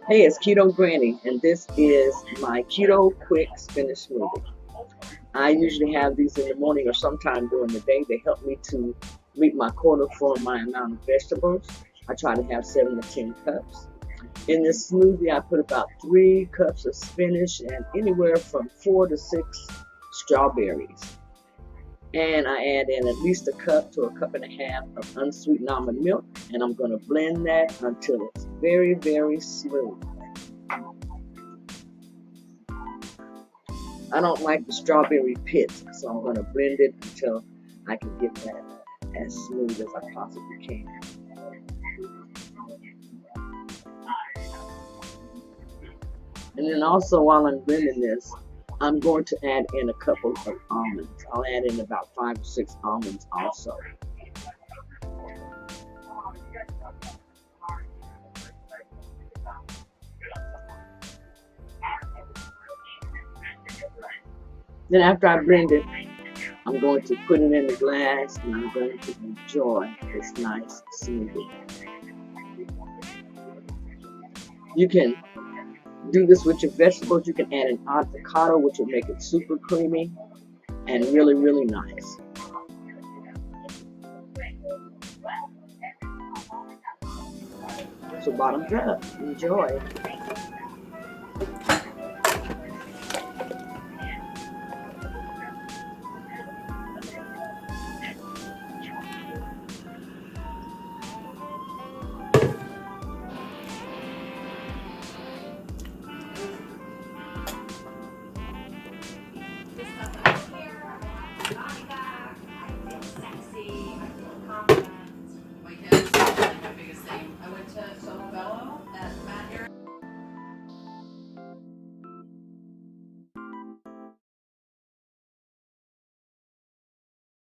Hey, it's Keto Granny, and this is my Keto Quick Spinach Smoothie. I usually have these in the morning or sometime during the day. They help me to meet my quota for my amount of vegetables. I try to have 7 to 10 cups. In this smoothie, I put about 3 cups of spinach and anywhere from 4 to 6 strawberries. And I add in at least a cup to a cup and a half of unsweetened almond milk, and I'm going to blend that until it's very, very smooth. I don't like the strawberry pits, so I'm going to blend it until I can get that as smooth as I possibly can. And then also while I'm blending this, I'm going to add in a couple of almonds. I'll add in about 5 or 6 almonds also. Then after I blend it, I'm going to put it in the glass and I'm going to enjoy this nice smoothie. You can do this with your vegetables. You can add an avocado, which will make it super creamy and really, really nice. So bottoms up. Enjoy. This stuff I care, I feel body back, I feel sexy, I feel confident. My kids, my biggest thing. I went to Solo Bello at Matt here.